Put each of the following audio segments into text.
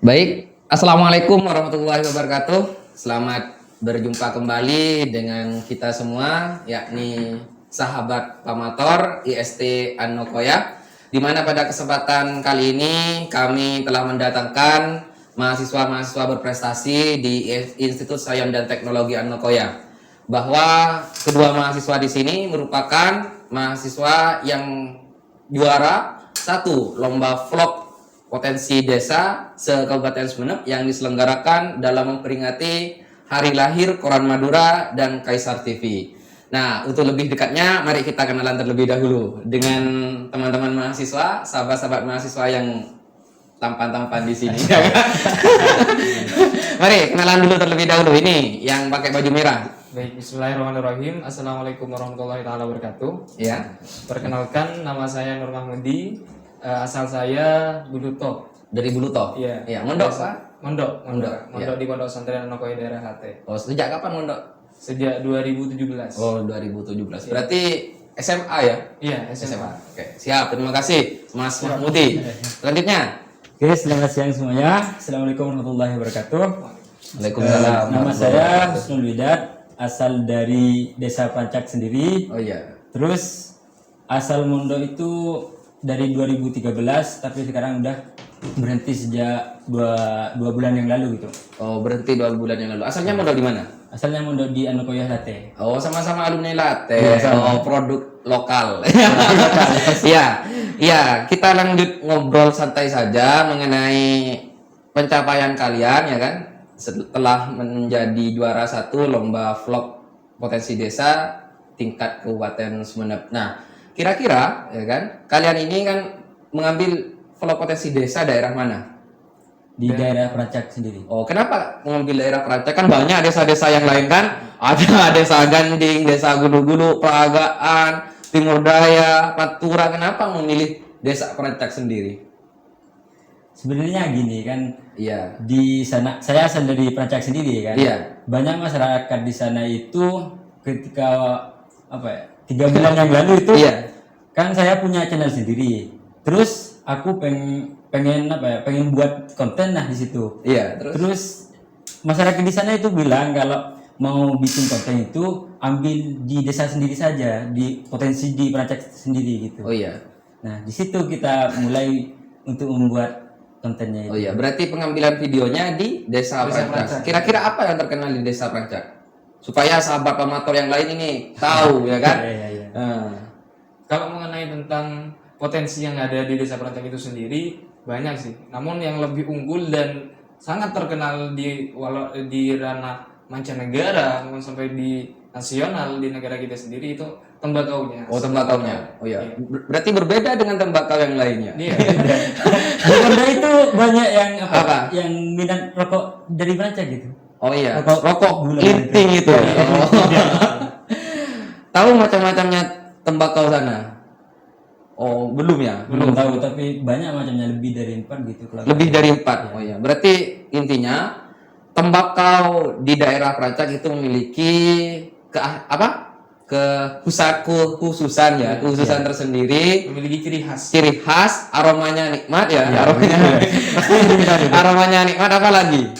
Baik, Assalamualaikum warahmatullahi wabarakatuh. Selamat berjumpa kembali dengan kita semua, yakni sahabat pamator IST Anokoya, di mana pada kesempatan kali ini kami telah mendatangkan mahasiswa-mahasiswa berprestasi di Institut Sains dan Teknologi Anokoya. Bahwa kedua mahasiswa di sini merupakan mahasiswa yang juara satu lomba vlog potensi desa se-Kabupaten Sumeneb yang diselenggarakan dalam memperingati hari lahir Koran Madura dan Kaisar TV. Nah, untuk lebih dekatnya, mari kita kenalan terlebih dahulu dengan teman-teman mahasiswa, sahabat-sahabat mahasiswa yang tampan-tampan di sini. Mari kenalan dulu terlebih dahulu. Ini yang pakai baju merah. Baik, bismillahirrahmanirrahim. Assalamualaikum warahmatullahi wabarakatuh. Ya, Perkenalkan, nama saya Nur Mahmudi. Asal saya Buluto. dari Buluto. Iya. Ya, mondok, Biasa- Pak. Mondok, Mondok, Mondok di Pondok Pesantren Anokoya daerah HT. Oh, sejak kapan mondok? Sejak 2017. Oh, 2017. Berarti SMA ya? Iya, SMA. Oke, siap. Terima kasih, Mas Mahmudi. Selanjutnya, Oke, selamat siang semuanya. Assalamualaikum warahmatullahi wabarakatuh. Waalaikumsalam. Nama saya Husnul Widat, asal dari Desa Pancak sendiri. Oh iya. Terus asal mondok itu dari 2013, tapi sekarang udah berhenti sejak dua bulan yang lalu gitu. Oh, berhenti 2 bulan yang lalu. Asalnya modal di mana? Asalnya mondok di Anokoya Latte. Oh, sama-sama alumni Latte. Iya, sama. Oh, produk lokal. Iya. Iya, kita lanjut ngobrol santai saja mengenai pencapaian kalian ya kan? Setelah menjadi juara satu lomba vlog potensi desa tingkat Kabupaten Sumeneb. Nah, kira-kira ya kan? Kalian ini kan mengambil vlog potensi desa daerah mana? Di daerah Pancak sendiri. Oh, kenapa mengambil daerah Perancak? Kan banyak desa-desa yang lain kan? Ada desa Ganding, desa Gulu-Gulu, Peragaan, Timur Daya, Pantura. Kenapa memilih desa Perancak sendiri? Sebenarnya gini kan, Iya. di sana saya asal dari Pancak sendiri kan. Iya. Banyak masyarakat di sana itu ketika apa ya, 3 bulan yang lalu itu Iya. kan saya punya channel sendiri. Terus aku pengen apa ya, pengen buat konten nah di situ. Iya, terus Terus masyarakat di sana itu bilang kalau mau bikin konten itu ambil di desa sendiri saja, di potensi di Pancak sendiri gitu. oh iya. Nah, di situ kita mulai untuk membuat kontennya Oh itu. iya, berarti pengambilan videonya di desa Perancak. Kira-kira apa yang terkenal di desa Perancak? Supaya sahabat pamator yang lain ini tahu ya kan? Iya, iya, iya. Kalau mengenai tentang potensi yang ada di Desa Perancak itu sendiri, banyak sih. Namun yang lebih unggul dan sangat terkenal walau di ranah mancanegara maupun sampai di nasional di negara kita sendiri itu tembakaunya. Oh, tembakaunya. Oh iya. Berarti berbeda dengan tembakau yang lainnya. Iya. Di Honda itu banyak yang Apa? yang minat rokok dari Pancak gitu. Oh iya. Rokok Rokok gula linting itu. Oh. Tahu macam-macamnya tembakau sana? Oh, belum ya? Belum tahu, tapi banyak macamnya, lebih dari 4 gitu kalau. Lebih dari 4. Oh ya. Berarti intinya tembakau di daerah Perancak itu memiliki kekhususan ya, kekhususan tersendiri, Memiliki ciri khas. ciri khas, aromanya nikmat ya, aromanya nikmat apa lagi?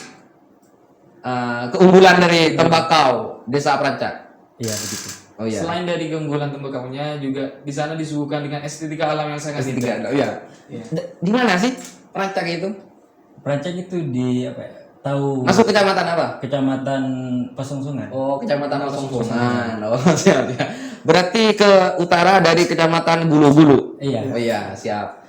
Keunggulan dari tembakau desa Perancak. Iya begitu. Oh iya. Selain dari keunggulan tembakaunya juga di sana disuguhkan dengan estetika alam yang sangat indah. Oh iya. Iya. Di mana sih Perancak itu? Pancak itu di apa ya? Tahu Masuk kecamatan apa? Kecamatan Pasongsungan. Oh, kecamatan Pasongsungan. Oh, siap ya. Berarti ke utara dari kecamatan Gulu-Gulu. Iya. Oh iya, siap.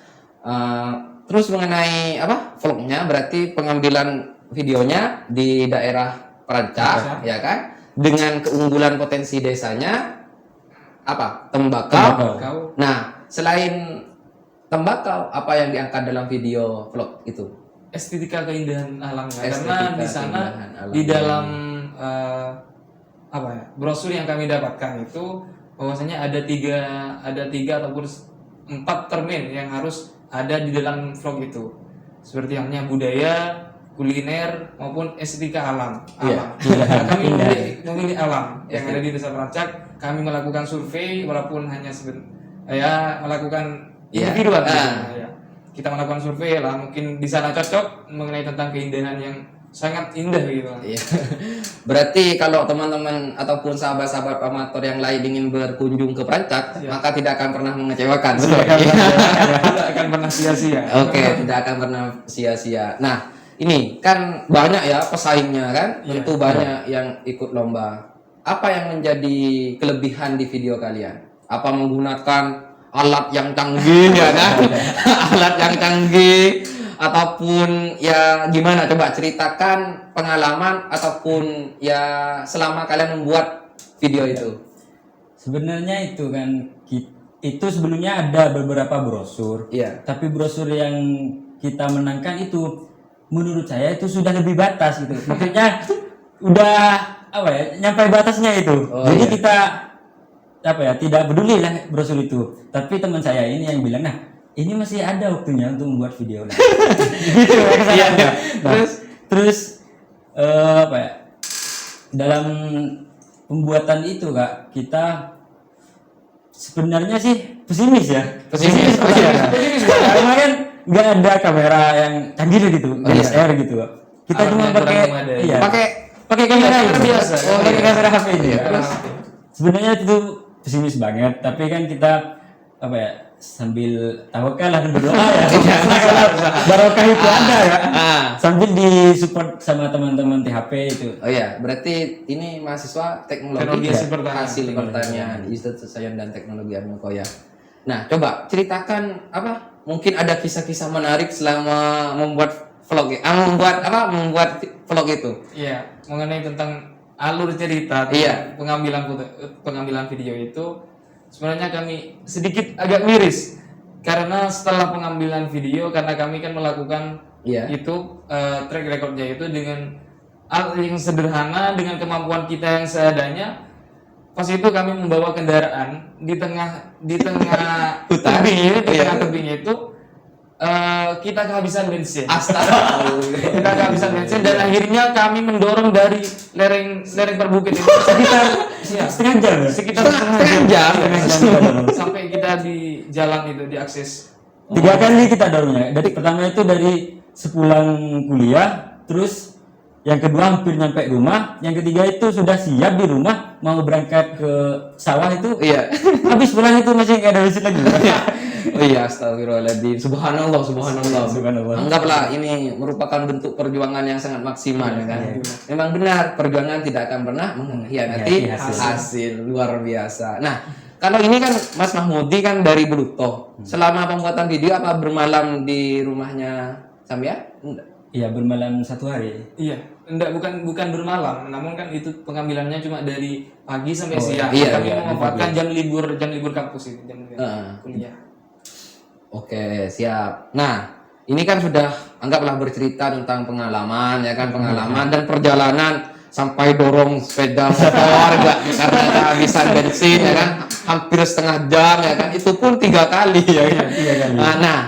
Terus mengenai apa? Vlognya berarti pengambilan videonya di daerah Perancak, ya kan? Dengan keunggulan potensi desanya apa? Tembakau. Kau Nah, selain tembakau, apa yang diangkat dalam video vlog itu? estetika keindahan alamnya Estetika karena di sana keindahan alam. di dalam apa ya brosur yang kami dapatkan itu bahwasanya ada tiga ataupun 4 termin yang harus ada di dalam vlog itu seperti halnya budaya, kuliner maupun estetika alam. Iya. Kami memilih alam yang ada di Desa Perancak. Kami melakukan survei walaupun hanya melakukan Iya. individual. Ah. Ya. kita melakukan survei lah, mungkin di sana cocok mengenai tentang keindahan yang sangat indah gitu. Iya. Berarti kalau teman-teman ataupun sahabat-sahabat amator yang lain ingin berkunjung ke Perancak, maka tidak akan pernah mengecewakan. Betul? Tidak akan pernah sia-sia. Oke, tidak akan pernah sia-sia. Nah, ini kan banyak ya pesaingnya kan, tentu banyak yang ikut lomba. Apa yang menjadi kelebihan di video kalian? Apa menggunakan alat yang canggih ya kan? Alat yang canggih ataupun ya gimana? Coba ceritakan pengalaman ataupun ya selama kalian membuat video itu. Sebenarnya itu kan itu sebelumnya ada beberapa brosur. Iya. Tapi brosur yang kita menangkan itu menurut saya itu sudah lebih batas gitu. Maksudnya udah apa ya? Nyampe batasnya itu. Oh, Jadi iya. kita apa ya? Tidak peduli lah brosur itu. Tapi teman saya ini yang bilang, "Nah, ini masih ada waktunya untuk membuat video." Nah, gitu ya kesalahannya. Nah, terus apa ya? Dalam pembuatan itu Kak, kita sebenarnya sih pesimis ya. Pesimis. Karena kan nggak ada kamera yang canggih gitu, DSLR gitu. Kita cuma Alatnya kurang pakai memadai. iya, Pakai kamera kamera itu. biasa. Pakai kamera HP ini. Iya. Terus sebenarnya itu pesimis banget, tapi kan kita apa ya, sambil tawakal lah dan berdoa ya. Kalau barokah itu ada ya. Ah. Sambil disupport sama teman-teman THP itu. Oh iya, berarti ini mahasiswa teknologi Teknologi hasil pertanian, Institut Sains dan Teknologi Anokoya. Nah, coba ceritakan apa? Mungkin ada kisah-kisah menarik selama membuat vlog, membuat vlog itu. Iya, mengenai tentang alur cerita Iya. pengambilan video itu sebenarnya kami sedikit agak miris karena setelah pengambilan video, karena kami kan melakukan Iya. itu track recordnya itu dengan alat yang sederhana dengan kemampuan kita yang seadanya. Pas itu kami membawa kendaraan di tengah Hutan. tebing itu kita kehabisan bensin. Astaga. Kita kehabisan bensin dan akhirnya kami mendorong dari lereng perbukit itu Setengah jam ya? sekitar Setengah jam. sampai kita di jalan itu diakses. 3 kali kita dorongnya. Dari pertama itu dari sepulang kuliah, terus yang kedua hampir nyampe rumah, yang ketiga itu sudah siap di rumah mau berangkat ke sawah itu. Iya. Habis pulang itu masih nggak ada bensin lagi. Oh iya, astagfirullahaladzim. Subhanallah, subhanallah. Subhanallah. Anggaplah ini merupakan bentuk perjuangan yang sangat maksimal ya kan. Memang benar, perjuangan tidak akan pernah mengkhianati Hasil. hasil. Luar biasa. Nah, kalau ini kan Mas Mahmudi kan dari Buluto. Selama pembuatan video apa bermalam di rumahnya Samia? Enggak. Iya, bermalam 1 hari. Iya, bukan bermalam, namun kan itu pengambilannya cuma dari pagi sampai siang. iya, Kami iya, memanfaatkan jam libur kampus itu, jam libur Heeh. kuliah. Oke, siap. Nah, ini kan sudah anggaplah bercerita tentang pengalaman ya kan, pengalaman dan perjalanan sampai dorong sepeda motor gak karena kehabisan bensin ya kan, hampir setengah jam ya kan, itu pun 3 kali ya kan. 3 kali. Nah,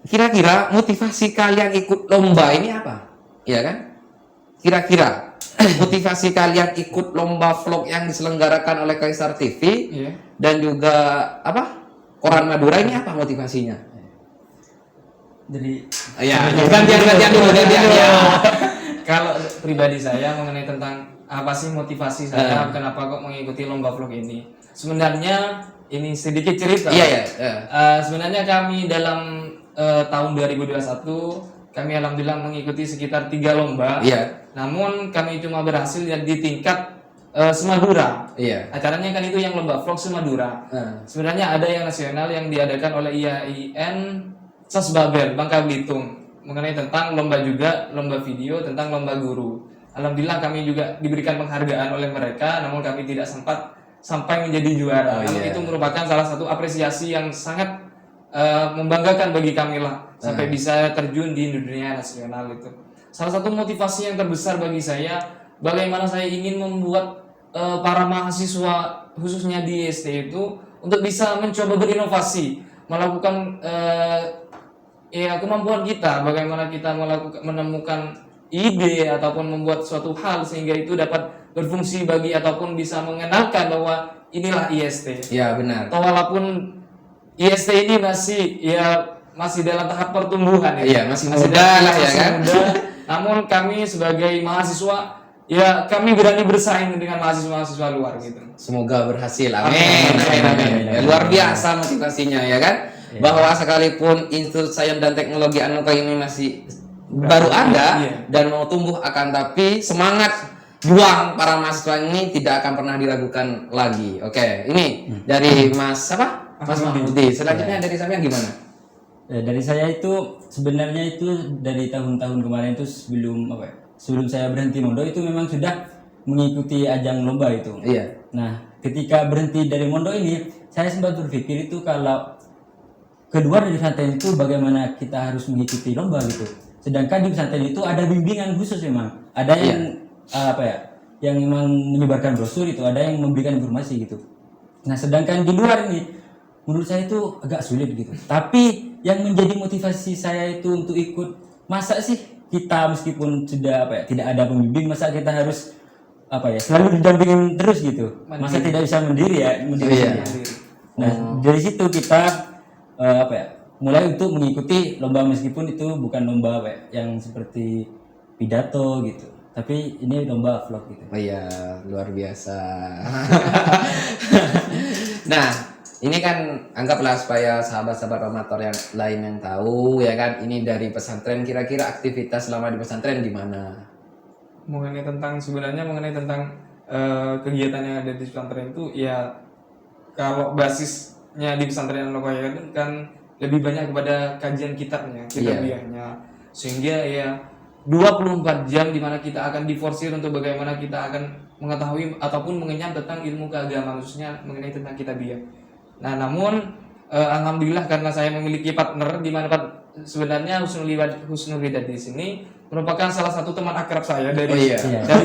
kira-kira motivasi kalian ikut lomba ini apa? Ya kan? Kira-kira motivasi kalian ikut lomba vlog yang diselenggarakan oleh Kaisar TV Iya. dan juga apa? Koran Madura ini apa motivasinya? Jadi Ya, gantian dulu ya. Kalau pribadi saya mengenai tentang apa sih motivasi saya, kenapa kok mengikuti lomba vlog ini? Sebenarnya ini sedikit cerita. Iya, iya. Sebenarnya kami dalam tahun 2021 kami alhamdulillah mengikuti sekitar 3 lomba. Iya. Namun kami cuma berhasil di tingkat Semadura. Iya. Acaranya kan itu yang lomba vlog Semadura. Sebenarnya ada yang nasional yang diadakan oleh IAIN Sasbabel Bangka Belitung mengenai tentang lomba juga, lomba video tentang lomba guru. Alhamdulillah kami juga diberikan penghargaan oleh mereka, namun kami tidak sempat sampai menjadi juara. Namun itu merupakan salah satu apresiasi yang sangat membanggakan bagi kami lah, sampai bisa terjun di dunia nasional itu. Salah satu motivasi yang terbesar bagi saya, bagaimana saya ingin membuat para mahasiswa khususnya di IST itu untuk bisa mencoba berinovasi, melakukan kemampuan kita, bagaimana kita menemukan ide ataupun membuat suatu hal sehingga itu dapat berfungsi bagi ataupun bisa mengenalkan bahwa inilah IST. Iya, benar. Atau walaupun IST ini masih ya masih dalam tahap pertumbuhan ya. Iya, masih muda lah ya kan. Muda. Namun kami sebagai mahasiswa ya kami berani bersaing dengan mahasiswa luar gitu. Semoga berhasil. Amin. Amin. Ya, luar biasa motivasinya ya kan. Bahwa sekalipun Institut Sains dan Teknologi Anoka ini masih baru ada dan mau tumbuh akan, tapi semangat juang para mahasiswa ini tidak akan pernah diragukan lagi. Oke, ini dari Mas apa? Mas Mahmudi. Selanjutnya dari saya gimana? Dari saya itu sebenarnya itu dari tahun-tahun kemarin itu sebelum apa ya? Sebelum saya berhenti mondok itu memang sudah mengikuti ajang lomba itu. Iya. Nah, ketika berhenti dari mondok ini, saya sempat berpikir itu kalau kedua dari pesantren itu bagaimana kita harus mengikuti lomba gitu. Sedangkan di pesantren itu ada bimbingan khusus memang. Ada yang apa ya? Yang memang menyebarkan brosur itu, ada yang memberikan informasi gitu. Nah, sedangkan di luar ini menurut saya itu agak sulit gitu. Tapi yang menjadi motivasi saya itu untuk ikut, masa sih kita meskipun sudah apa ya, tidak ada pembimbing, masa kita harus apa ya, selalu didampingin terus gitu. Masa tidak bisa mandiri ya, mandiri. Nah, dari situ kita apa ya, mulai untuk mengikuti lomba meskipun itu bukan lomba apa ya, yang seperti pidato gitu. Tapi ini lomba vlog gitu. Oh iya, luar biasa. Nah, ini kan anggaplah supaya sahabat-sahabat amator yang lain yang tahu ya kan, ini dari pesantren, kira-kira aktivitas selama di pesantren gimana? Sebenarnya mengenai tentang kegiatan yang ada di pesantren itu ya, kalau basisnya di pesantren Anoka kan lebih banyak kepada kajian kitabnya, kitabiahnya, sehingga ya 24 jam di mana kita akan diforsir untuk bagaimana kita akan mengetahui ataupun mengenyam tentang ilmu keagamaan, khususnya mengenai tentang kitabiah. Nah, namun alhamdulillah karena saya memiliki partner di mana sebenarnya Husnul Widad di sini merupakan salah satu teman akrab saya dari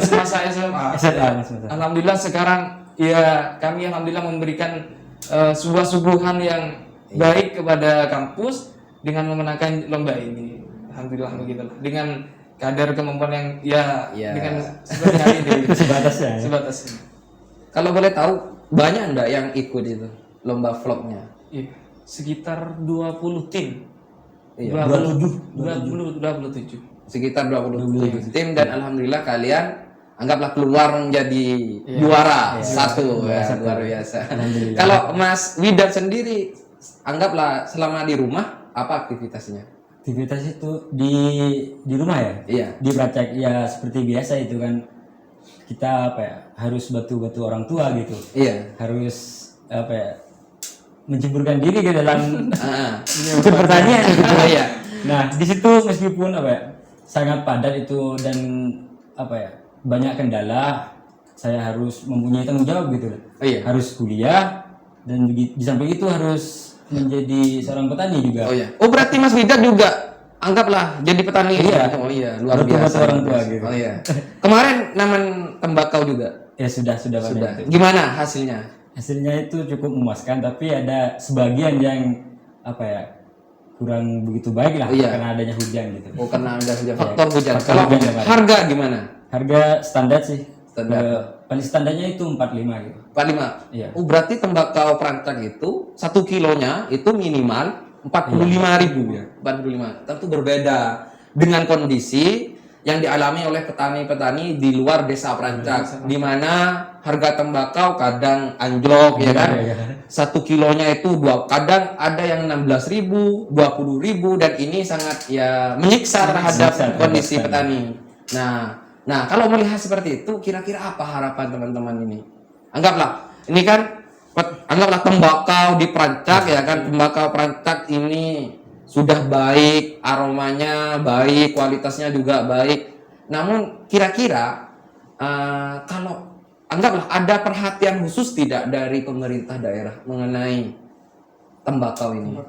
semasa SMA. Alhamdulillah sekarang ya kami alhamdulillah memberikan sebuah suguhan yang baik kepada kampus dengan memenangkan lomba ini. Alhamdulillah begitulah. Dengan kadar kemampuan yang dengan seperti hari ini sebatasnya. Kalau boleh tahu banyak enggak yang ikut itu lomba vlognya? Iya, sekitar 20 tim. Iya. 27. Sekitar 27 tim dan alhamdulillah kalian anggaplah keluar menjadi juara satu ya, luar biasa. Kalau Mas Widad sendiri anggaplah selama di rumah apa aktivitasnya? Aktivitas itu di rumah ya? Iya. Di praktek ya seperti biasa itu kan, kita apa ya, harus bantu orang tua gitu. Iya. Harus apa ya, menceburkan diri ke dalam ikut pertanian gitu. Iya. Nah, di situ meskipun apa ya, sangat padat itu dan apa ya, banyak kendala, saya harus mempunyai tanggung jawab gitu. Iya. Harus kuliah dan di samping itu harus menjadi seorang petani juga. Oh iya. Oh berarti Mas Widad juga anggaplah jadi petani. Iya. Oh iya, luar Bantu biasa. orang tua gitu. Oh iya. Kemarin naman tembakau juga. Ya sudah Sudah. pada itu. Gimana hasilnya? Hasilnya itu cukup memuaskan, tapi ada sebagian yang apa ya, kurang begitu baik lah karena adanya hujan gitu. Oh karena ada faktor hujan. faktor Kalau hujan ya, Pak. harga gimana? Harga standar sih. Standar. Paling standarnya itu 45 gitu. 45. Iya. Oh berarti tembakau perancak itu 1 kilonya itu minimal 45.000 ya. 45. Tentu berbeda dengan kondisi yang dialami oleh petani-petani di luar desa perancak, di mana harga tembakau kadang anjlok ya kan. 1 kilonya itu kadang ada yang 16.000, 20.000 dan ini sangat ya menyiksa terhadap kondisi petani. Nah, kalau melihat seperti itu, kira-kira apa harapan teman-teman ini? Anggaplah, ini kan, anggaplah tembakau di perancak ya kan, tembakau perancak ini sudah baik, aromanya baik, kualitasnya juga baik. Namun kira-kira kalau anggaplah ada perhatian khusus tidak dari pemerintah daerah mengenai tembakau ini?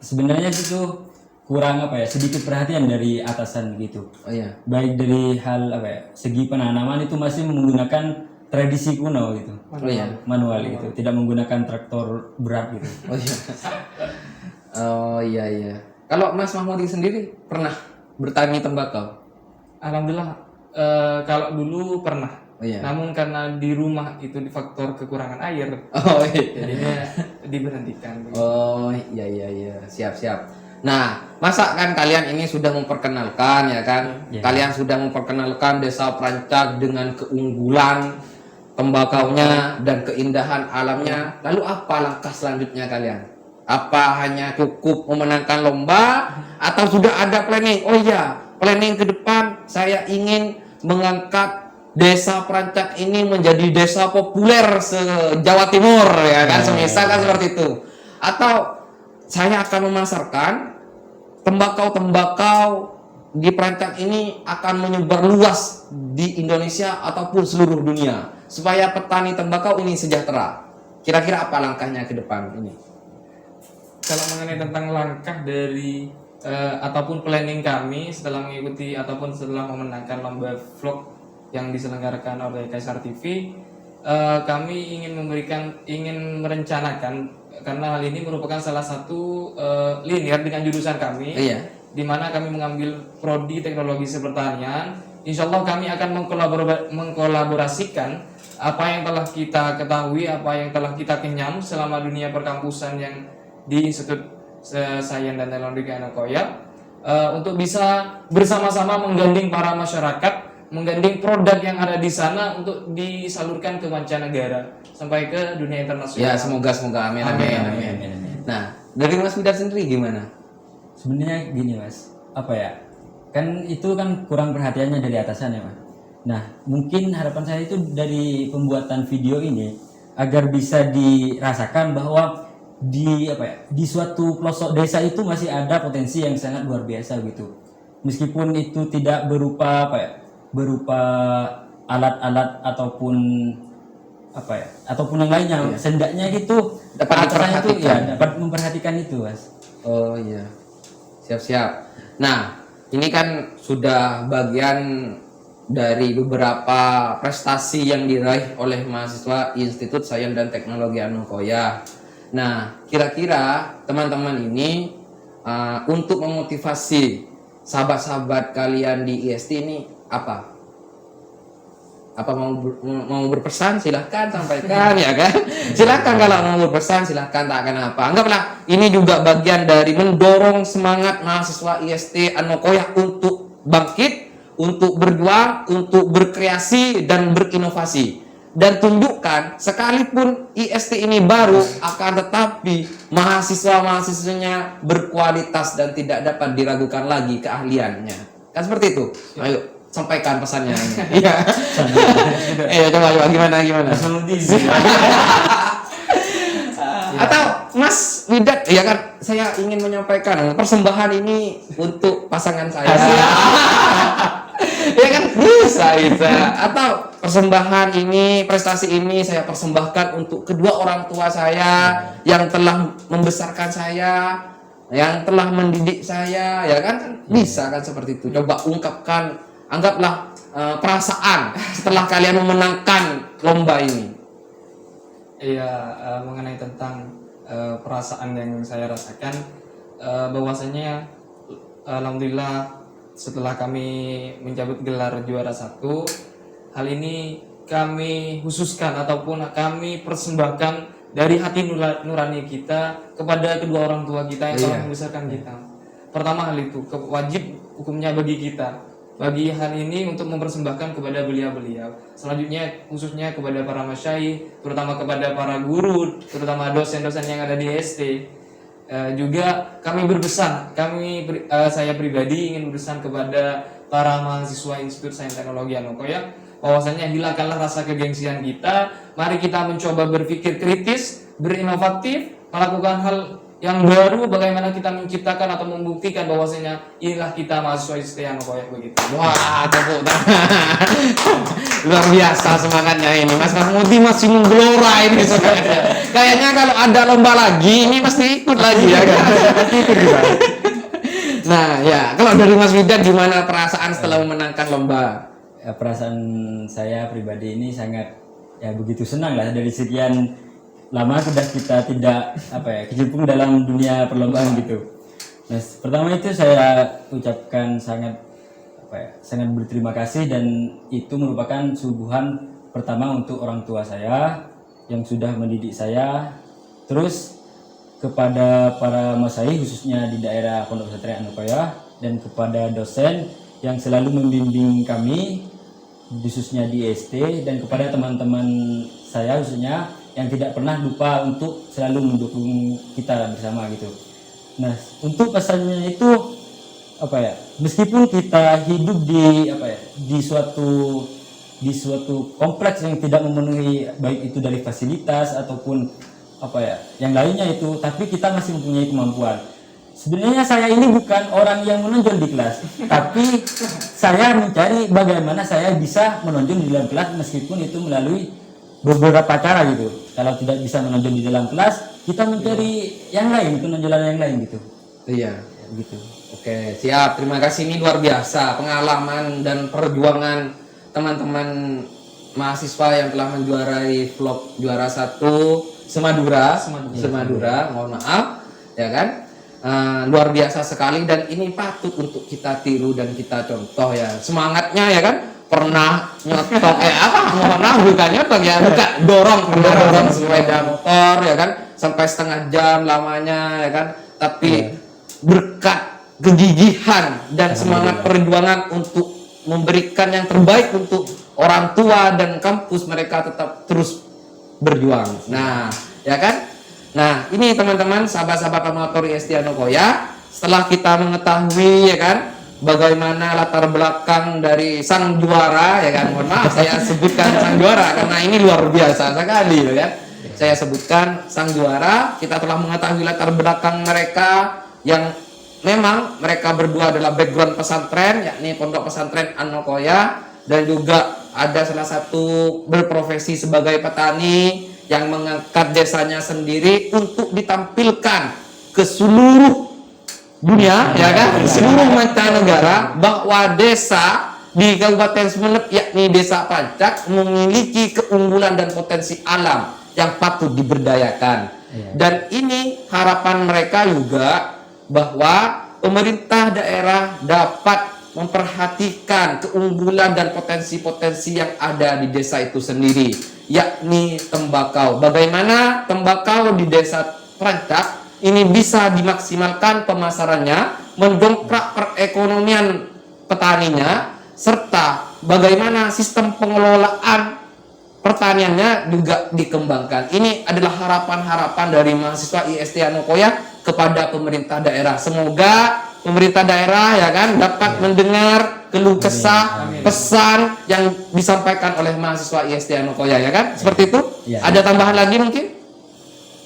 Sebenarnya itu kurang apa ya, sedikit perhatian dari atasan gitu. Oh iya. Baik dari hal apa ya, segi penanaman itu masih menggunakan tradisi kuno gitu. Oh iya. Manual gitu, tidak menggunakan traktor berat gitu. Oh iya. Oh iya. Kalau Mas Mahmudi sendiri pernah bertani tembakau? Alhamdulillah kalau dulu pernah. Oh, iya. Namun karena di rumah itu di faktor kekurangan air, Oh iya. jadinya diberhentikan. Oh iya, siap. Nah, masa kan kalian ini sudah memperkenalkan ya kan? Iya. Kalian sudah memperkenalkan Desa Perancak dengan keunggulan tembakaunya dan keindahan alamnya. Lalu apa langkah selanjutnya kalian? Apa hanya cukup memenangkan lomba atau sudah ada planning? Oh iya, planning ke depan saya ingin mengangkat Desa Perancak ini menjadi desa populer se-Jawa Timur ya kan, semisal kan seperti itu. Atau saya akan memasarkan tembakau di Perancak ini akan menyebar luas di Indonesia ataupun seluruh dunia supaya petani tembakau ini sejahtera. Kira-kira apa langkahnya ke depan ini? Kalau mengenai tentang langkah dari ataupun planning kami setelah mengikuti ataupun setelah memenangkan lomba vlog yang diselenggarakan oleh Kaisar TV, kami ingin merencanakan, karena hal ini merupakan salah satu linear dengan jurusan kami, Iya. di mana kami mengambil prodi teknologi pertanian. Insya Allah kami akan mengkolaborasikan apa yang telah kita ketahui, apa yang telah kita kenyam selama dunia perkampusan yang di Institut Sains dan Teknologi Anokoya, untuk bisa bersama-sama menggandeng para masyarakat, menggandeng produk yang ada di sana untuk disalurkan ke mancanegara sampai ke dunia internasional. Ya, semoga amin. Amin. Nah, dari Mas Widar sendiri gimana? Sebenarnya gini Mas, apa ya? Kan itu kan kurang perhatiannya dari atasan ya Mas. Nah, mungkin harapan saya itu dari pembuatan video ini agar bisa dirasakan bahwa di suatu pelosok desa itu masih ada potensi yang sangat luar biasa gitu. Meskipun itu tidak berupa berupa alat-alat ataupun ataupun yang lainnya, sendaknya gitu Dapat atasannya itu diperhatikan. ya dapat memperhatikan itu Mas. Oh iya, siap. Nah, ini kan sudah bagian dari beberapa prestasi yang diraih oleh mahasiswa Institut Sains dan Teknologi Anokoya. Nah, kira-kira teman-teman ini untuk memotivasi sahabat-sahabat kalian di IST ini apa? Apa mau berpesan silahkan sampaikan ya kan? Silahkan kalau mau berpesan silahkan, tak akan apa. Anggaplah ini juga bagian dari mendorong semangat mahasiswa IST Anokoya untuk bangkit, untuk berjuang, untuk berkreasi dan berinovasi. Dan tunjukkan sekalipun IST ini baru, akan tetapi mahasiswa-mahasiswanya berkualitas dan tidak dapat diragukan lagi keahliannya. Kan seperti itu. Ayo sampaikan pesannya. Iya. Coba gimana? Atau Mas Widat, ya kan saya ingin menyampaikan persembahan ini untuk pasangan saya. Ya kan bisa. Atau persembahan ini, prestasi ini saya persembahkan untuk kedua orang tua saya yang telah membesarkan saya, yang telah mendidik saya, ya kan bisa kan seperti itu. Coba ungkapkan, anggaplah perasaan setelah kalian memenangkan lomba ini. Iya, mengenai tentang perasaan yang saya rasakan, bahwasanya alhamdulillah setelah kami mencabut gelar juara 1, hal ini kami khususkan ataupun kami persembahkan dari hati nurani kita kepada kedua orang tua kita yang telah membesarkan kita. Pertama hal itu wajib hukumnya bagi kita, bagi hal ini untuk mempersembahkan kepada beliau-beliau. Selanjutnya khususnya kepada para masyayikh, terutama kepada para guru, terutama dosen-dosen yang ada di ST. Juga kami berpesan, saya pribadi ingin berpesan kepada para mahasiswa Institut Sains Teknologi Anokoya, bahwasanya hilangkanlah rasa kegengsian kita. Mari kita mencoba berpikir kritis, berinovatif, melakukan hal yang baru, bagaimana kita menciptakan atau membuktikan bahwasanya inilah kita mahasiswa IST Anokoya begitu. Wah, tepuk tangan. Luar biasa semangatnya ini. Mas Mahmudi masih menggelora ini sebenarnya. Kayaknya kalau ada lomba lagi ini pasti ikut lagi ya kan? Nah, ya, kalau dari Mas Widat gimana perasaan setelah memenangkan lomba? Ya, perasaan saya pribadi ini sangat begitu senang lah, dari sekian lama sudah kita tidak kecimpung dalam dunia perlombaan gitu. Nah, pertama itu saya ucapkan sangat berterima kasih, dan itu merupakan suguhan pertama untuk orang tua saya yang sudah mendidik saya. Terus kepada para masai khususnya di daerah Pondok Pesantren Anokoya dan kepada dosen yang selalu membimbing kami khususnya di ST dan kepada teman-teman saya khususnya yang tidak pernah lupa untuk selalu mendukung kita bersama gitu. Nah, untuk pesannya itu apa ya? Meskipun kita hidup di apa ya? Di suatu kompleks yang tidak memenuhi baik itu dari fasilitas ataupun apa ya yang lainnya itu, tapi kita masih mempunyai kemampuan. Sebenarnya saya ini bukan orang yang menonjol di kelas, tapi saya mencari bagaimana saya bisa menonjol di dalam kelas meskipun itu melalui beberapa cara gitu. Kalau tidak bisa menonjol di dalam kelas, kita mencari yang lain, penonjolan yang lain gitu. Iya. Gitu. Oke, siap. Terima kasih, ini luar biasa pengalaman dan perjuangan teman-teman mahasiswa yang telah menjuarai vlog juara 1 Semadura, mohon maaf, ya kan? Luar biasa sekali dan ini patut untuk kita tiru dan kita contoh ya. Semangatnya ya kan? Pernah nyotong bukan nyotong ya, bukan dorong sepeda motor ya kan? Sampai setengah jam lamanya ya kan? Tapi berkat kegigihan dan semangat perjuangan untuk memberikan yang terbaik untuk orang tua dan kampus, mereka tetap terus berjuang. Nah, ya kan? Nah, ini teman-teman, sahabat-sahabat promotor IST Anokoya, setelah kita mengetahui ya kan, bagaimana latar belakang dari sang juara ya kan. Mohon maaf saya sebutkan sang juara karena ini luar biasa sekali ya kan. Saya sebutkan sang juara, kita telah mengetahui latar belakang mereka yang memang mereka berdua adalah background pesantren, yakni Pondok Pesantren Anokoya, dan juga ada salah satu berprofesi sebagai petani yang mengangkat desanya sendiri untuk ditampilkan ke seluruh dunia, ya kan, seluruh mancanegara bahwa desa di Kabupaten Sumeneb yakni Desa Pancak memiliki keunggulan dan potensi alam yang patut diberdayakan. Dan ini harapan mereka juga bahwa pemerintah daerah dapat memperhatikan keunggulan dan potensi-potensi yang ada di desa itu sendiri, yakni tembakau. Bagaimana tembakau di Desa Pancak ini bisa dimaksimalkan pemasarannya, mendongkrak perekonomian petaninya, serta bagaimana sistem pengelolaan pertaniannya juga dikembangkan. Ini adalah harapan-harapan dari mahasiswa IST Anokoya kepada pemerintah daerah. Semoga pemerintah daerah ya kan dapat mendengar keluh kesah, pesan yang disampaikan oleh mahasiswa IST Anokoya ya kan. Seperti itu. Ya. Ada tambahan lagi mungkin?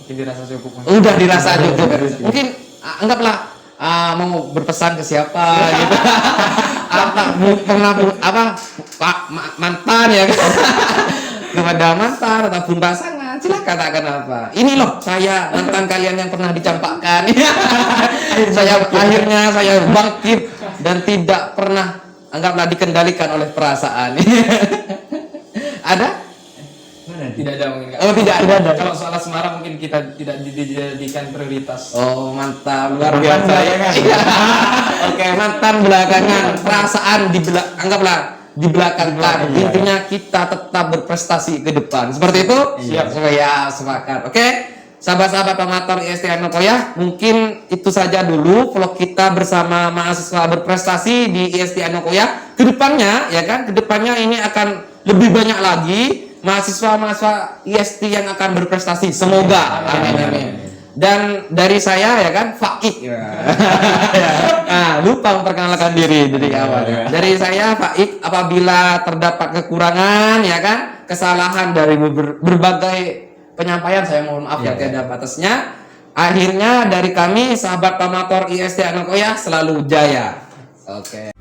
Mungkin dirasa cukup. Udah dirasa cukup. Mungkin anggaplah mau berpesan ke siapa gitu. Pak mantan ya kan. Kepada mantan ataupun pasangan, silakan katakan apa. Ini loh saya mantan kalian yang pernah dicampakkan. Akhirnya saya bangkit dan tidak pernah anggaplah dikendalikan oleh perasaan. Ada? Tidak ada mungkin. Oh tidak ada. Kalau soal Semarang mungkin kita tidak dijadikan prioritas. Oh mantap, luar biasa ya kan. Oke, mantan belakangan, perasaan anggaplah di belakangkan. Intinya kita tetap berprestasi ke depan. Seperti itu? Siap. Ya, sepakat. Oke. Sahabat-sahabat amator IST Anokoya, mungkin itu saja dulu vlog kita bersama mahasiswa berprestasi di IST Anokoya. Kedepannya, ya kan? Kedepannya ini akan lebih banyak lagi mahasiswa-mahasiswa IST yang akan berprestasi. Semoga. Amin. Dan dari saya ya kan Faik. Nah, lupa memperkenalkan diri dari awal. Dari saya Faik, apabila terdapat kekurangan ya kan, kesalahan dari berbagai penyampaian, saya mohon maaf ya tiada batasnya. Akhirnya dari kami sahabat amator IST Anokoya selalu jaya. Oke.